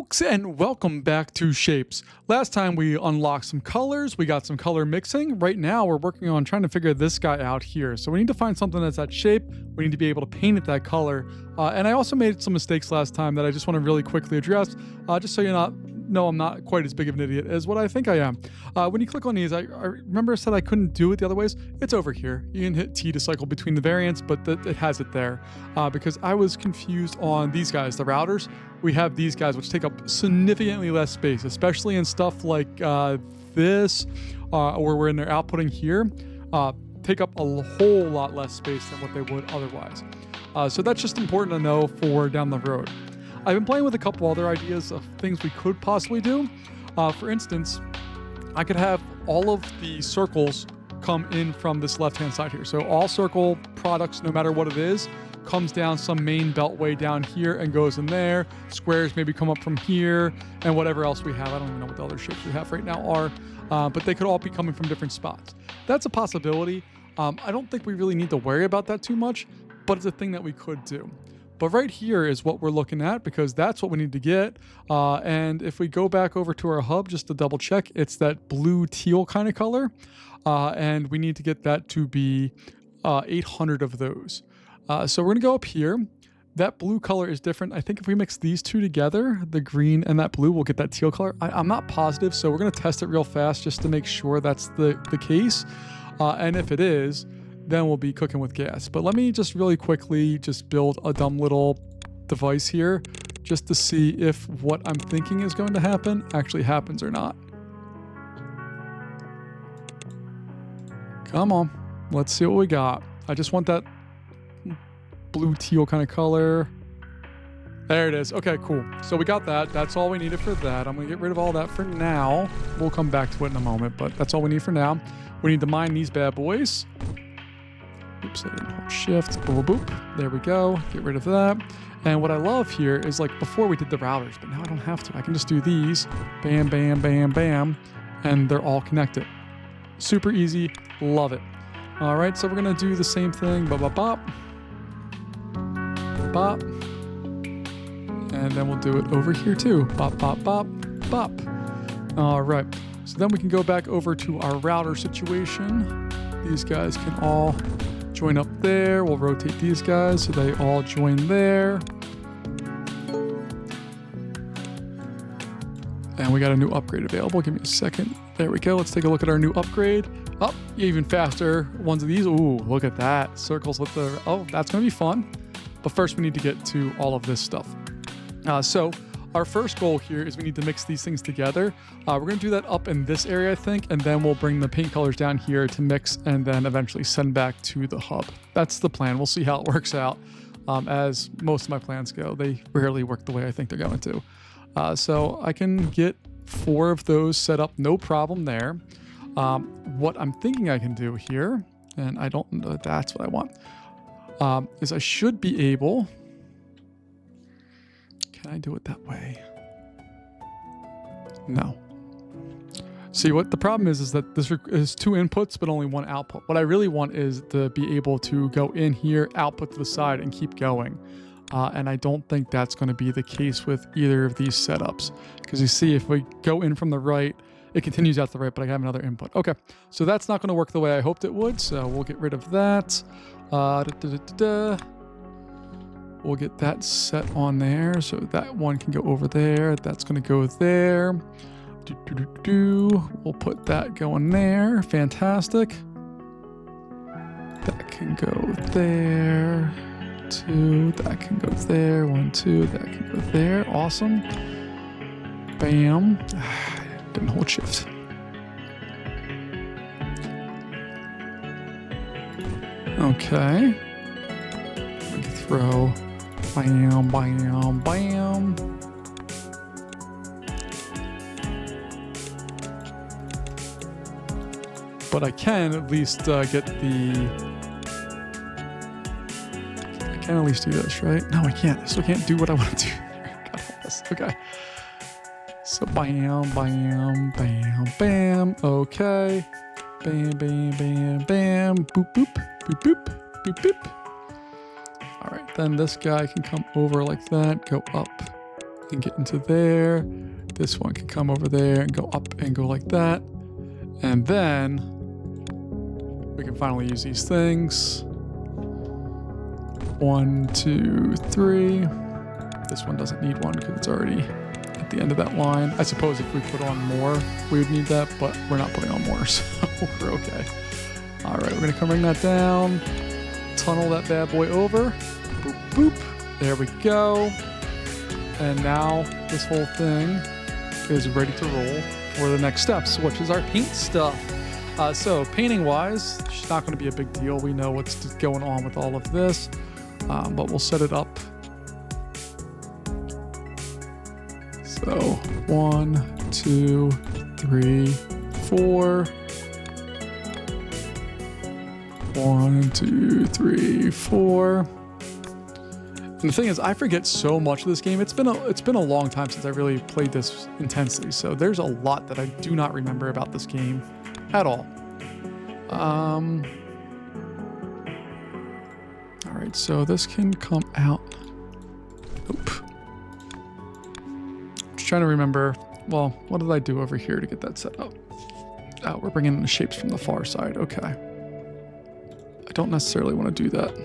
folks, and welcome back to Shapes. Last time we unlocked some colors, we got some color mixing. Right now we're working on trying to figure this guy out here. So we need to find something that's that shape, we need to be able to paint it that color. And I also made some mistakes last time that I just want to really quickly address, just so you're not... No, I'm not quite as big of an idiot as what I think I am. When you click on these, I remember I said I couldn't do it the other ways. It's over here. You can hit T to cycle between the variants, but it has it there. Because I was confused on these guys, the routers. We have these guys, which take up significantly less space, especially in stuff like this, or we're in there outputting here, take up a whole lot less space than what they would otherwise. So that's just important to know for down the road. I've been playing with a couple other ideas of things we could possibly do. For instance, I could have all of the circles come in from this left-hand side here. So all circle products, no matter what it is, comes down some main beltway down here and goes in there. Squares maybe come up from here, and whatever else we have. I don't even know what the other shapes we have right now are, but they could all be coming from different spots. That's a possibility. I don't think we really need to worry about that too much, but it's a thing that we could do. But right here is what we're looking at, because that's what we need to get. And if we go back over to our hub just to double check, it's that blue teal kind of color. And we need to get that to be 800 of those. So we're going to go up here. That blue color is different. I think if we mix these two together, the green and that blue, we'll get that teal color. I'm not positive, so we're going to test it real fast just to make sure that's the case. And if it is, then we'll be cooking with gas. But let me just really quickly just build a dumb little device here just to see if what I'm thinking is going to happen actually happens or not. Come on, let's see what we got. I just want that blue teal kind of color. There it is. Okay, cool. So we got that. That's all we needed for that. I'm gonna get rid of all that for now. We'll come back to it in a moment, but that's all we need for now. We need to mine these bad boys. Oops, I didn't hold shift. Boop, boop. There we go. Get rid of that. And what I love here is, like, before we did the routers, but now I don't have to. I can just do these. Bam, bam, bam, bam. And they're all connected. Super easy. Love it. All right, so we're going to do the same thing. Bop, bop, bop. Bop. And then we'll do it over here, too. Bop, bop, bop, bop. All right. So then we can go back over to our router situation. These guys can all join up there. We'll rotate these guys so they all join there. And we got a new upgrade available. Give me a second. There we go. Let's take a look at our new upgrade. Oh, even faster ones of these. Ooh, look at that. Circles with the... Oh, that's going to be fun. But first we need to get to all of this stuff. So our first goal here is we need to mix these things together. We're going to do that up in this area, I think, and then we'll bring the paint colors down here to mix and then eventually send back to the hub. That's the plan. We'll see how it works out. As most of my plans go, they rarely work the way I think they're going to. So I can get 4 of those set up, no problem there. What I'm thinking I can do here, and I don't know that's what I want, is I should be able... Can I do it that way? No. See, what the problem is that this is 2 inputs, but only 1 output. What I really want is to be able to go in here, output to the side, and keep going. And I don't think that's going to be the case with either of these setups. Because you see, if we go in from the right, it continues out to the right, but I have another input. Okay, so that's not going to work the way I hoped it would, so we'll get rid of that. We'll get that set on there, so that one can go over there. That's going to go there. We'll put that going there. Fantastic. That can go there. 2. That can go there. 1, 2. That can go there. Awesome. Bam. Didn't hold shift. Okay. Throw. Bam, bam, bam. But I can at least get the... I can at least do this, right? No, I can't. I still can't do what I want to do. God help us. Okay. So bam, bam, bam, bam. Okay. Bam, bam, bam, bam. Boop, boop, boop, boop, boop, boop. All right, then this guy can come over like that, go up, and get into there. This one can come over there and go up and go like that. And then we can finally use these things. 1, 2, 3. This one doesn't need one because it's already at the end of that line. I suppose if we put on more, we would need that, but we're not putting on more, so we're okay. All right, we're gonna come bring that down, tunnel that bad boy over. Boop, boop. There we go. And now this whole thing is ready to roll for the next steps, which is our paint stuff. So painting wise, it's not going to be a big deal. We know what's going on with all of this, but we'll set it up. So 1, 2, 3, 4. 1, 2, 3, 4. And the thing is, I forget so much of this game. It's been a long time since I really played this intensely, so there's a lot that I do not remember about this game at all. All right, so this can come out. Oop. Just trying to remember. Well, what did I do over here to get that set up? Oh, we're bringing in the shapes from the far side. Okay. I don't necessarily want to do that.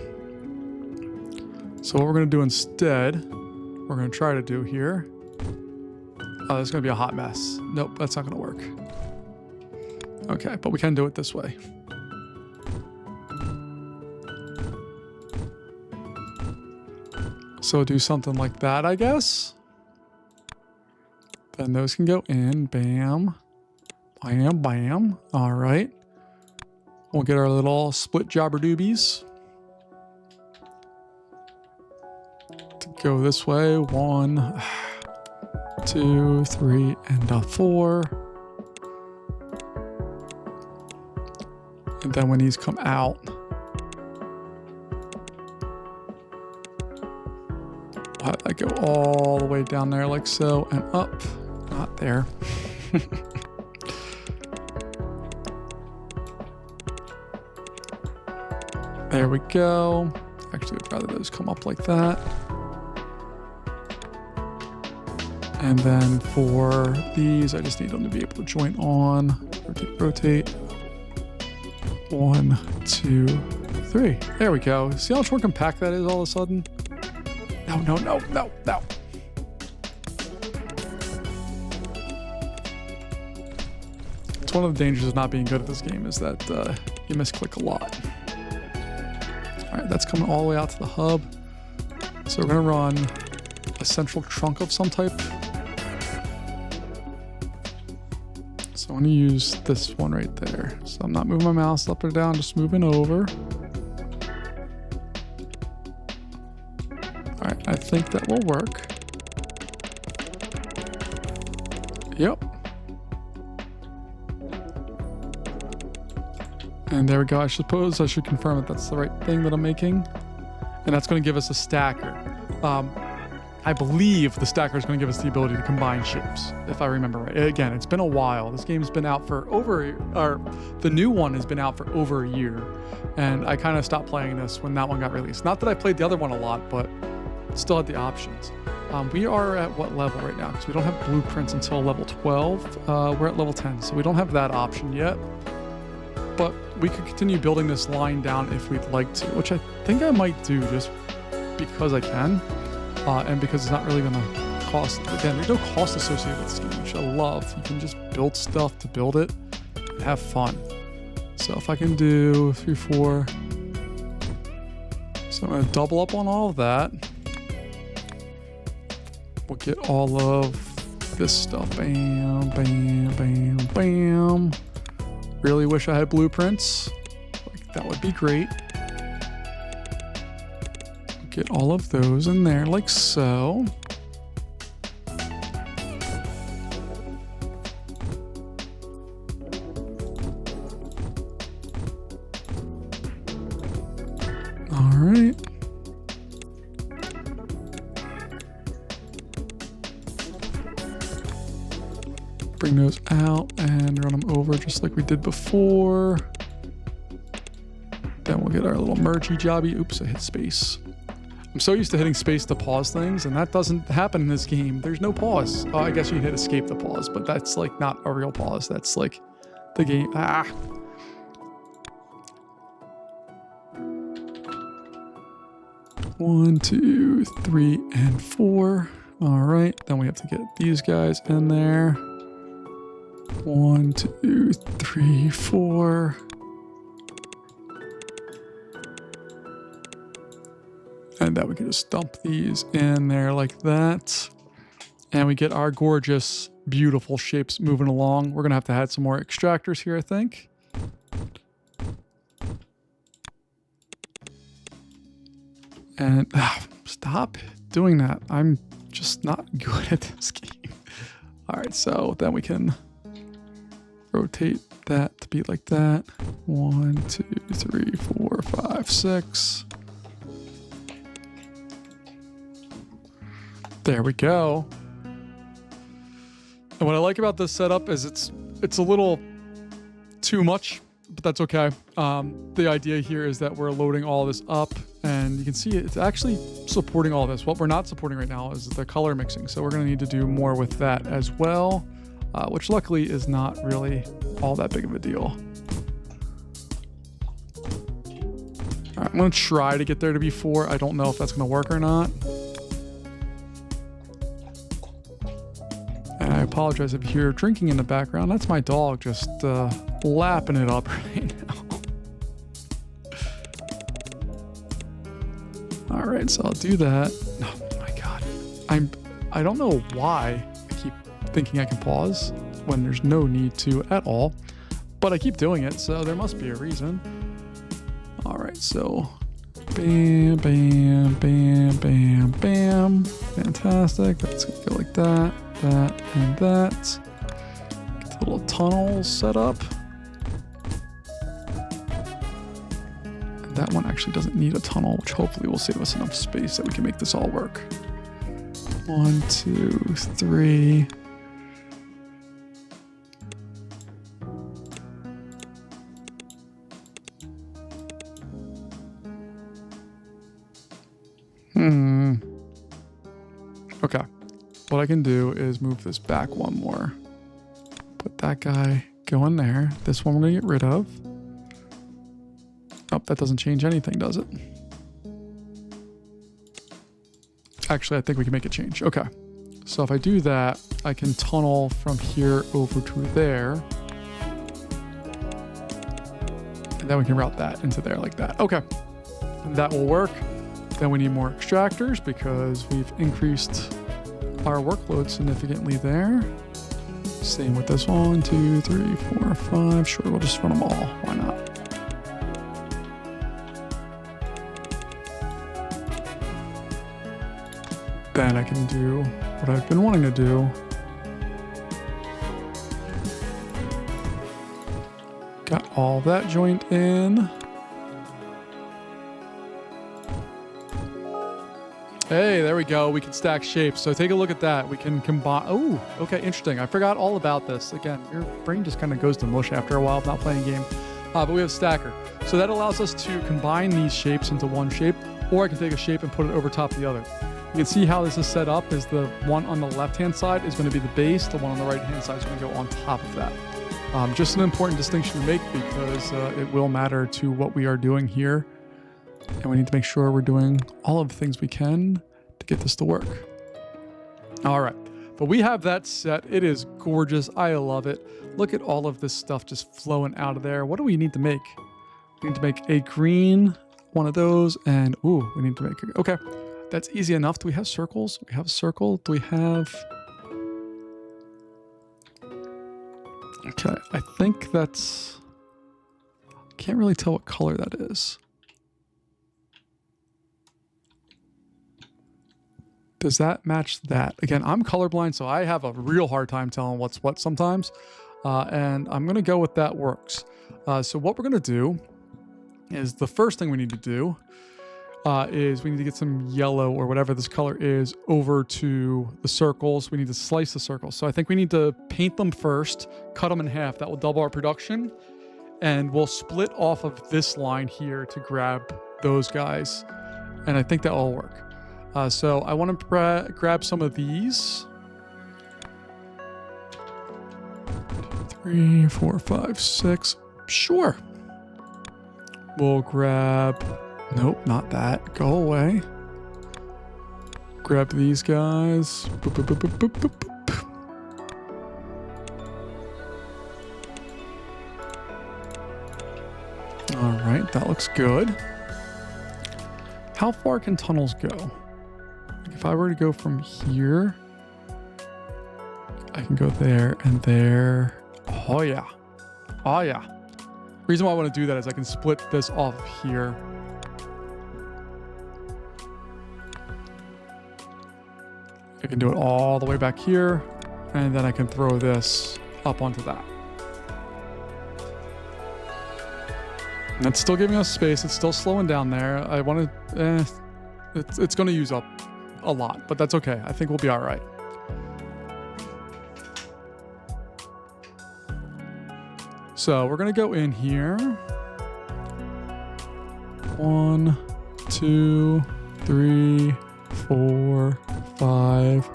So what we're going to do instead, we're going to try to do here. Oh, this is going to be a hot mess. Nope, that's not going to work. Okay, but we can do it this way. So do something like that, I guess. Then those can go in. Bam. Bam, bam. All right. We'll get our little split jobber doobies. To go this way. 1, 2, 3, and a 4. And then when these come out, we'll have that go all the way down there like so and up. Not there. There we go. Actually, I'd rather those come up like that. And then for these, I just need them to be able to joint on. Rotate, rotate. 1, 2, 3. There we go. See how much more compact that is all of a sudden? No, no, no, no, no. It's one of the dangers of not being good at this game is that you misclick a lot. All right, that's coming all the way out to the hub. So we're gonna run a central trunk of some type. So I'm gonna use this one right there. So I'm not moving my mouse up or down, just moving over. All right, I think that will work. Yep. And there we go. I suppose I should confirm that that's the right thing that I'm making. And that's going to give us a stacker. I believe the stacker is going to give us the ability to combine shapes, if I remember right. Again, it's been a while. This game's been out for the new one has been out for over a year. And I kind of stopped playing this when that one got released. Not that I played the other one a lot, but still had the options. We are at what level right now? Because we don't have blueprints until level 12. We're at level 10, so we don't have that option yet. But we could continue building this line down if we'd like to, which I think I might do just because I can. And because it's not really going to cost, again, there's no cost associated with this game, which I love. You can just build stuff to build it and have fun. So if I can do 3, 4. So I'm going to double up on all of that. We'll get all of this stuff. Bam, bam, bam, bam. Really wish I had blueprints. Like, that would be great. Get all of those in there like so. All right. Bring those out and run them over just like we did before. Then we'll get our little mergey jobby. Oops, I hit space. I'm so used to hitting space to pause things, and that doesn't happen in this game. There's no pause. Oh, I guess you can hit escape to pause, but that's like not a real pause. That's like the game. Ah. One, 2, 3, and 4. All right, then we have to get these guys in there. 1, 2, 3, 4. And then we can just dump these in there like that. And we get our gorgeous, beautiful shapes moving along. We're going to have to add some more extractors here, I think. And stop doing that. I'm just not good at this game. All right, so then we can rotate that to be like that. 1, 2, 3, 4, 5, 6. There we go. And what I like about this setup is it's a little too much, but that's okay. The idea here is that we're loading all this up, and you can see it's actually supporting all this. What we're not supporting right now is the color mixing, so we're going to need to do more with that as well, which luckily is not really all that big of a deal. All right, I'm going to try to get there to be 4. I don't know if that's going to work or not. And I apologize if you hear drinking in the background. That's my dog just lapping it up right now. All right, so I'll do that. Oh my God. I don't know why I keep thinking I can pause when there's no need to at all, but I keep doing it, so there must be a reason. All right, so bam, bam, bam, bam, bam. Fantastic. That's gonna go like that, that, and that. Get the little tunnels set up. And that one actually doesn't need a tunnel, which hopefully will save us enough space that we can make this all work. 1, 2, 3. Okay. What I can do is move this back one more. Put that guy going there. This one we're going to get rid of. Oh, that doesn't change anything, does it? Actually, I think we can make a change. Okay. So if I do that, I can tunnel from here over to there. And then we can route that into there like that. Okay. And that will work. Then we need more extractors because we've increased our workload significantly there. Same with this 1, 2, 3, 4, 5. Sure, we'll just run them all. Why not? Then I can do what I've been wanting to do. Got all that joint in. Hey, there we go. We can stack shapes. So take a look at that. We can combine. Oh, okay, interesting. I forgot all about this. Again, your brain just kind of goes to mush after a while of not playing a game. But we have stacker. So that allows us to combine these shapes into one shape, or I can take a shape and put it over top of the other. You can see how this is set up is the one on the left-hand side is going to be the base. The one on the right-hand side is going to go on top of that. Just an important distinction to make because it will matter to what we are doing here. And we need to make sure we're doing all of the things we can to get this to work. All right, but we have that set. It is gorgeous. I love it. Look at all of this stuff just flowing out of there. What do we need to make? We need to make a green one of those, and ooh, we need to make okay. That's easy enough. Do we have circles? We have a circle. Do we have? Okay, I think that's. Can't really tell what color that is. Does that match that? Again, I'm colorblind, so I have a real hard time telling what's what sometimes. And I'm going to go with that works. So what we're going to do is the first thing we need to do is we need to get some yellow or whatever this color is over to the circles. We need to slice the circles. So I think we need to paint them first, cut them in half. That will double our production. And we'll split off of this line here to grab those guys. And I think that will work. So I want to grab some of these. 3, 4, 5, 6. Sure. We'll grab... Nope, not that. Go away. Grab these guys. Boop, boop, boop, boop, boop, boop, boop. All right, that looks good. How far can tunnels go? Like if I were to go from here, I can go there and there. Oh yeah. Oh yeah. Reason why I want to do that is I can split this off of here. I can do it all the way back here, and then I can throw this up onto that. And that's still giving us space. It's still slowing down there. I want to... it's going to use up a lot, but that's okay. I think we'll be all right. So we're going to go in here. 1, 2, 3, 4, 5,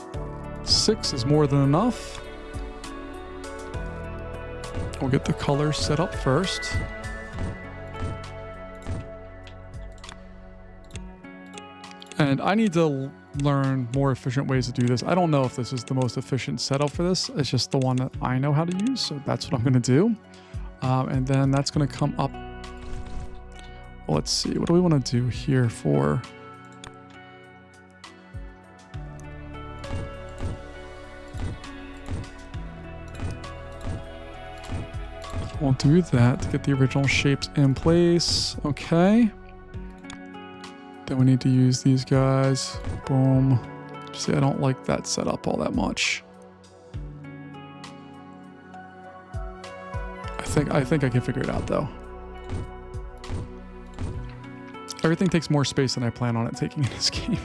6 is more than enough. We'll get the colors set up first. And I need to learn more efficient ways to do this. I don't know if this is the most efficient setup for this. It's just the one that I know how to use. So that's what I'm going to do. And then that's going to come up. Well, let's see. What do we want to do here for... We'll do that to get the original shapes in place. Okay. Then we need to use these guys. Boom. See, I don't like that setup all that much. I think I can figure it out though. Everything takes more space than I plan on it taking in this game.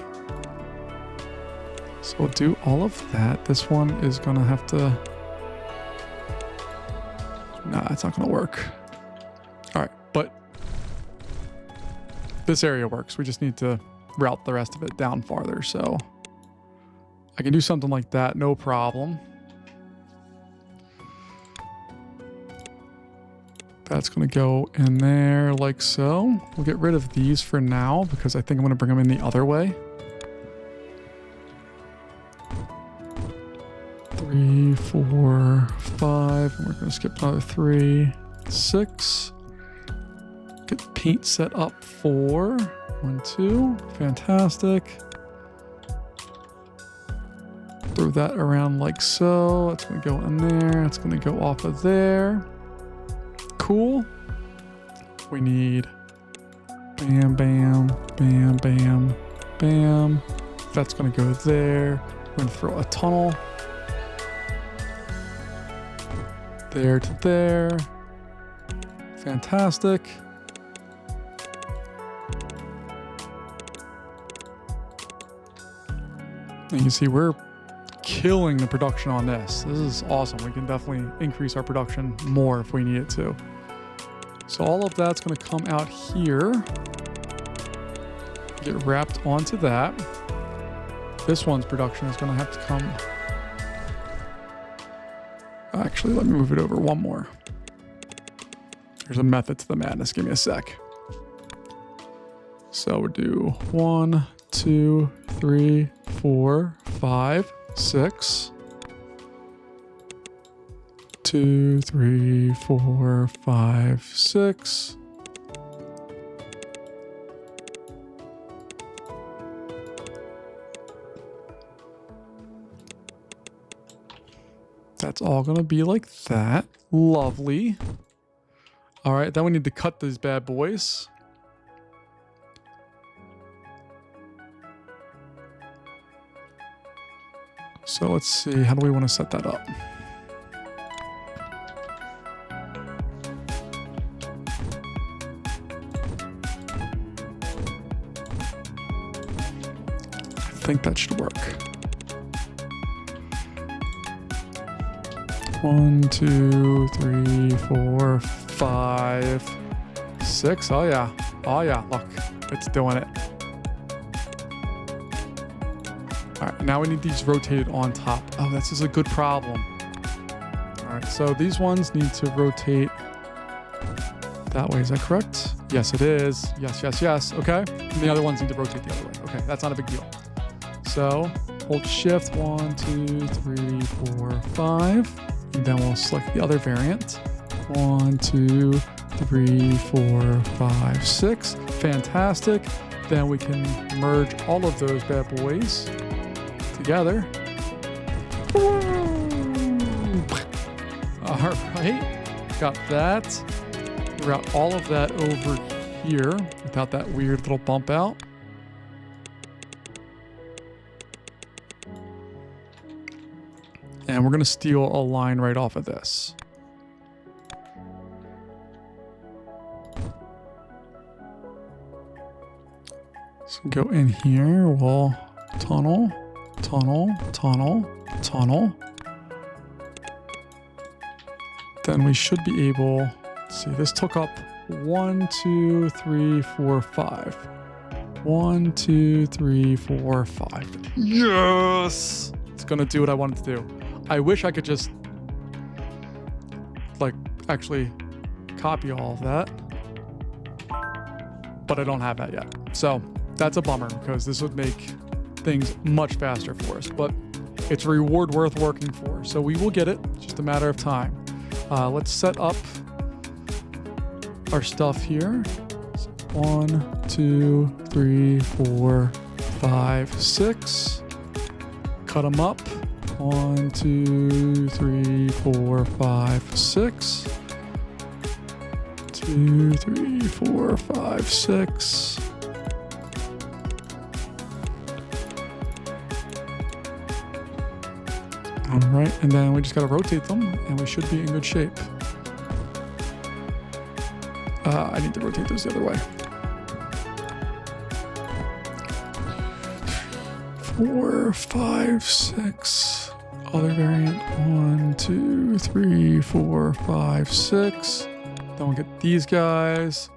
So we'll do all of that. This one is gonna have to... Nah, it's not gonna work. All right, but this area works. We just need to route the rest of it down farther. So I can do something like that, no problem. That's going to go in there like so. We'll get rid of these for now because I think I'm going to bring them in the other way. 3, 4, 5. And we're going to skip another 3, 6. Get paint set up for 1, 2. Fantastic. Throw that around like so. That's going to go in there. It's going to go off of there. Cool. We need bam, bam, bam, bam, bam. That's going to go there. We're going to throw a tunnel there to there. Fantastic. And you can see we're killing the production on this. This is awesome. We can definitely increase our production more if we need it to. So all of that's going to come out here. Get wrapped onto that. This one's production is going to have to come... Actually, let me move it over one more. There's a method to the madness. Give me a sec. So we'll do 1, 2, 3, 4, 5, 6. 2, 3, 4, 5, 6. That's all gonna be like that. Lovely. All right, then we need to cut these bad boys. So let's see, how do we want to set that up? I think that should work. 1, 2, 3, 4, 5, 6. Oh yeah. Oh yeah, look, it's doing it. All right, now we need these rotated on top. Oh, this is a good problem. All right, so these ones need to rotate that way. Is that correct? Yes, it is. Yes, yes, yes. Okay. And the other ones need to rotate the other way. Okay, that's not a big deal. So hold shift 1, 2, 3, 4, 5. And then we'll select the other variant. 1, 2, 3, 4, 5, 6. Fantastic. Then we can merge all of those bad boys together. All right, got that. Route all of that over here without that weird little bump out. And we're gonna steal a line right off of this. So go in here, we'll tunnel, tunnel, tunnel, tunnel. Then we should be able, let's see, this took up 1, 2, 3, 4, 5. 1, 2, 3, 4, 5. Yes! It's gonna do what I wanted to do. I wish I could just, like, actually copy all of that. But I don't have that yet. So that's a bummer because this would make things much faster for us. But it's a reward worth working for. So we will get it. It's just a matter of time. Let's set up our stuff here. 1, 2, 3, 4, 5, 6. Cut them up. 1, 2, 3, 4, 5, 6. 2, 3, 4, 5, 6. All right, and then we just got to rotate them, and we should be in good shape. I need to rotate those the other way. 4, 5, 6. Other variant. 1, 2, 3, 4, 5, 6. Then we'll get these guys.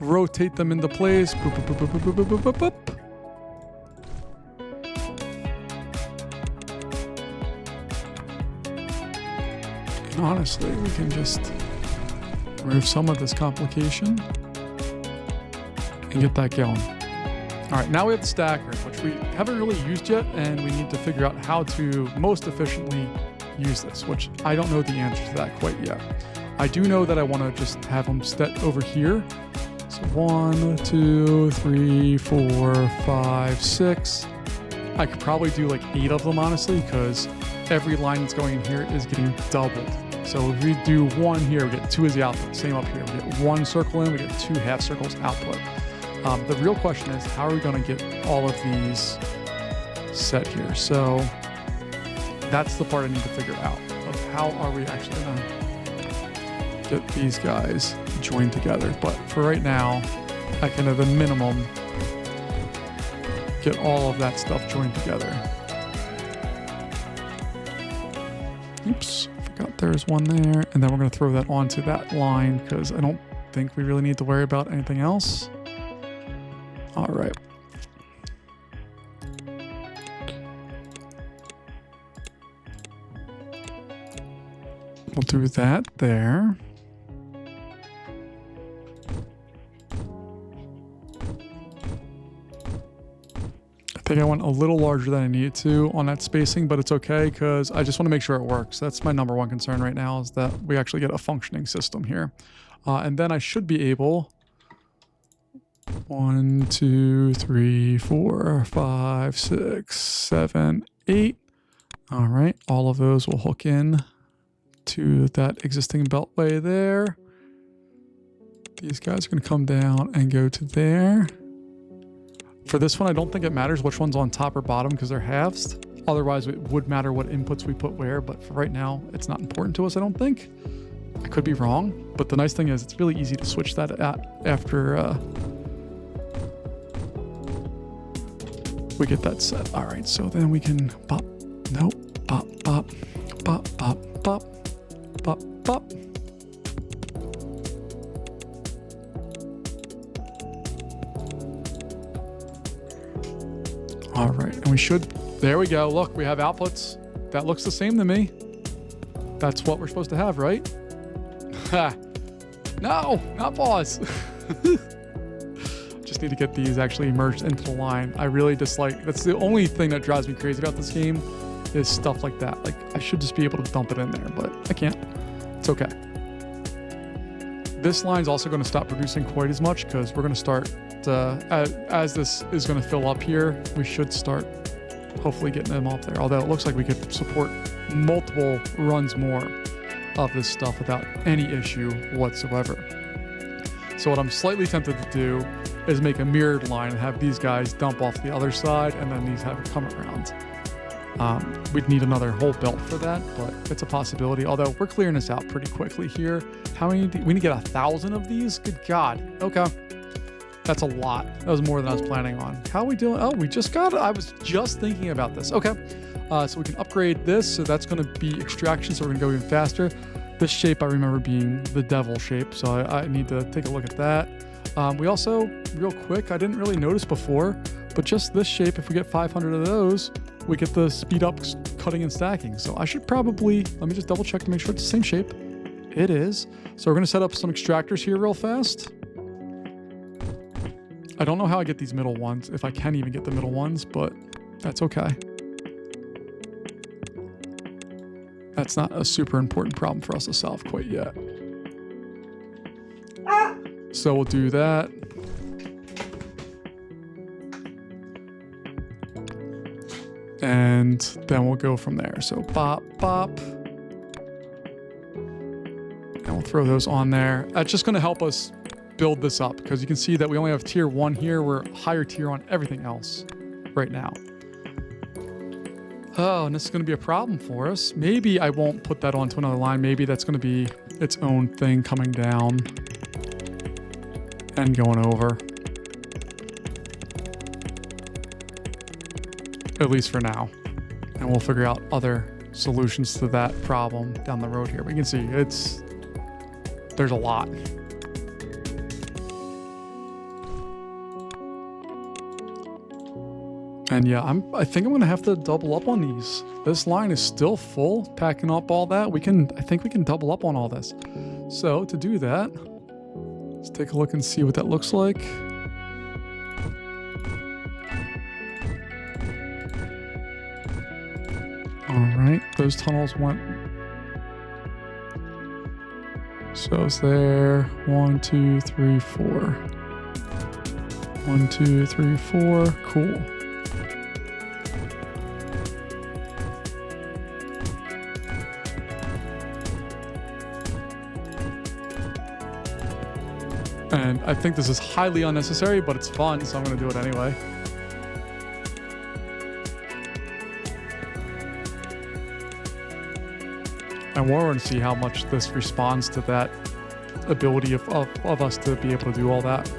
Rotate them into place. Boop, boop, boop, boop, boop, boop, boop, boop, boop. And honestly, we can just remove some of this complication and get that going. All right, now we have the stacker, which we haven't really used yet, and we need to figure out how to most efficiently use this, which I don't know the answer to that quite yet. I do know that I want to just have them set over here. So 1, 2, 3, 4, 5, 6. I could probably do like 8 of them, honestly, because every line that's going in here is getting doubled. So if we do 1 here, we get 2 as the output. Same up here. We get 1 circle in, we get 2 half circles output. The real question is, how are we going to get all of these set here? So that's the part I need to figure out, of how are we actually going to get these guys joined together. But for right now, I can at a minimum get all of that stuff joined together. Oops, forgot there's one there. And then we're going to throw that onto that line because I don't think we really need to worry about anything else. All right. We'll do that there. I think I went a little larger than I needed to on that spacing, but it's okay because I just want to make sure it works. That's my number one concern right now, is that we actually get a functioning system here. And then I should be able... 1, 2, 3, 4, 5, 6, 7, 8. All right, all of those will hook in to that existing beltway there. These guys are going to come down and go to there. For this one, I don't think it matters which one's on top or bottom because they're halves. Otherwise, it would matter what inputs we put where, but for right now, it's not important to us, I don't think. I could be wrong, but the nice thing is it's really easy to switch that after we get that set. All right, so then we can bop, nope, bop, bop, bop, bop, bop, bop, bop. All right, and we should There we go. Look, we have outputs. That looks the same to me. That's what we're supposed to have, right? Ha. No, not pause. Just need to get these actually merged into the line. I really dislike, that's the only thing that drives me crazy about this game is stuff like that. Like, I should just be able to dump it in there, but I can't. It's okay. This line's also going to stop producing quite as much because we're going to start, as this is going to fill up here, we should start hopefully getting them off there. Although it looks like we could support multiple runs more of this stuff without any issue whatsoever. So what I'm slightly tempted to do is make a mirrored line and have these guys dump off the other side and then these have it come around. We'd need another whole belt for that, but it's a possibility. Although we're clearing this out pretty quickly here. How many? We need to get 1,000 of these? Good God. Okay. That's a lot. That was more than I was planning on. How are we doing? Oh, we just got it. I was just thinking about this. Okay. So we can upgrade this. So that's going to be extraction. So we're going to go even faster. This shape I remember being the devil shape. So I need to take a look at that. We also, real quick, I didn't really notice before, but just this shape, if we get 500 of those, we get the speed up cutting and stacking. So I should probably, let me just double check to make sure it's the same shape. It is. So we're going to set up some extractors here real fast. I don't know how I get these middle ones, if I can even get the middle ones, but that's okay. That's not a super important problem for us to solve quite yet. So we'll do that. And then we'll go from there. So bop, bop. And we'll throw those on there. That's just going to help us build this up because you can see that we only have tier 1 here. We're higher tier on everything else right now. Oh, and this is going to be a problem for us. Maybe I won't put that onto another line. Maybe that's going to be its own thing coming down and going over. At least for now. And we'll figure out other solutions to that problem down the road here. But you can see there's a lot. And yeah, I think I'm gonna have to double up on these. This line is still full, packing up all that. I think we can double up on all this. So to do that, let's take a look and see what that looks like. All right, those tunnels went. So it's there. 1, 2, 3, 4. 1, 2, 3, 4. Cool. And I think this is highly unnecessary, but it's fun, so I'm going to do it anyway. And we're going to see how much this responds to that ability of us to be able to do all that.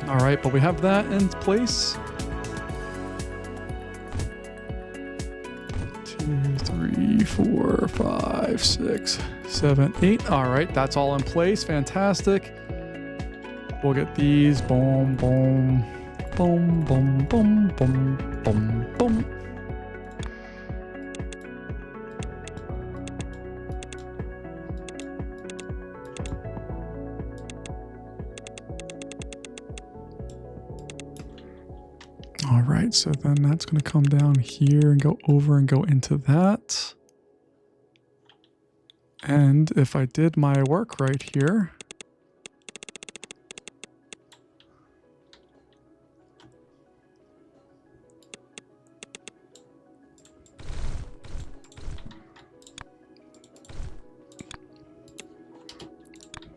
All right, but we have that in place. 2, 3, 4, 5, 6, 7, 8. All right, that's all in place. Fantastic. We'll get these. Boom, boom, boom, boom, boom, boom, boom, boom. All right, so then that's going to come down here and go over and go into that. And if I did my work right here,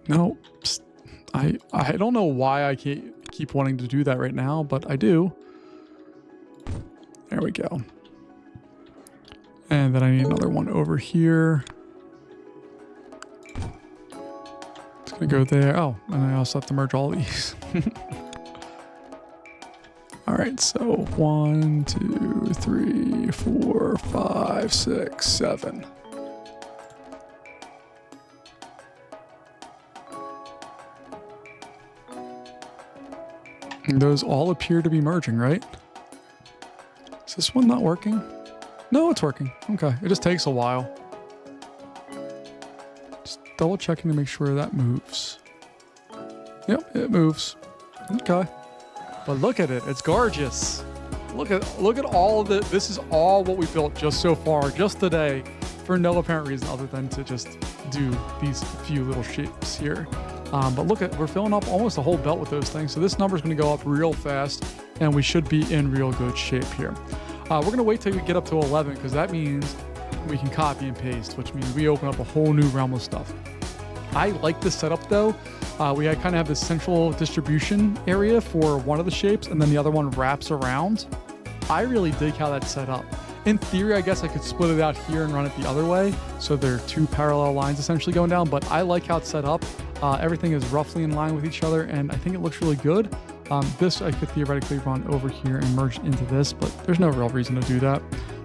no, I don't know why I keep wanting to do that right now, but I do. There we go. And then I need another one over here. It's gonna go there. Oh, and I also have to merge all these. All right, so 1, 2, 3, 4, 5, 6, 7. And those all appear to be merging, right? Is this one not working? No, it's working. Okay, it just takes a while. Just double checking to make sure that moves. Yep, it moves. Okay. But look at it, it's gorgeous. Look at all of the, this is all what we built just so far, just today, for no apparent reason other than to just do these few little shapes here. But look at, we're filling up almost a whole belt with those things. So this number is going to go up real fast and we should be in real good shape here. We're going to wait till we get up to 11 because that means we can copy and paste, which means we open up a whole new realm of stuff. I like this setup though. We kind of have this central distribution area for one of the shapes and then the other one wraps around. I really dig how that's set up. In theory, I guess I could split it out here and run it the other way. So there are two parallel lines essentially going down, but I like how it's set up. Everything is roughly in line with each other and I think it looks really good. This I could theoretically run over here and merge into this, but there's no real reason to do that.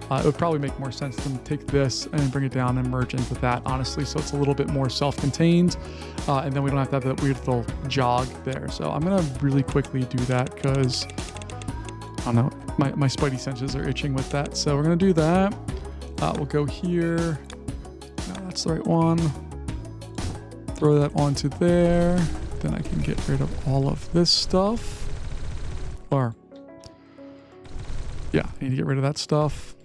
It would probably make more sense to take this and bring it down and merge into that, honestly, so it's a little bit more self-contained, and then we don't have to have that weird little jog there. So I'm going to really quickly do that because, I don't know, my spidey senses are itching with that. So we're going to do that. We'll go here. No, that's the right one. Throw that onto there. Then I can get rid of all of this stuff. Or, yeah, I need to get rid of that stuff.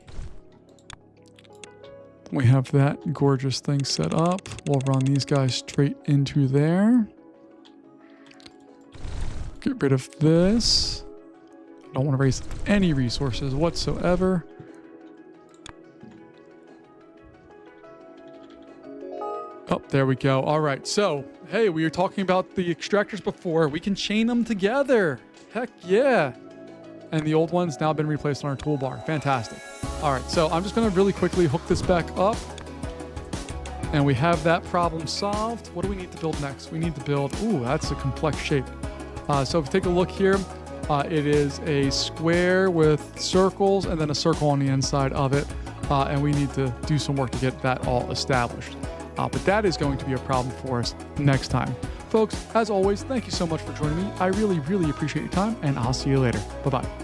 We have that gorgeous thing set up. We'll run these guys straight into there. Get rid of this. Don't want to waste any resources whatsoever. Oh, there we go. All right. So, hey, we were talking about the extractors before. We can chain them together. Heck yeah. And the old one's now been replaced on our toolbar. Fantastic. All right, so I'm just going to really quickly hook this back up. And we have that problem solved. What do we need to build next? We need to build, ooh, that's a complex shape. So if you take a look here, it is a square with circles and then a circle on the inside of it. And we need to do some work to get that all established. But that is going to be a problem for us next time. Folks, as always, thank you so much for joining me. I really, really appreciate your time, and I'll see you later. Bye-bye.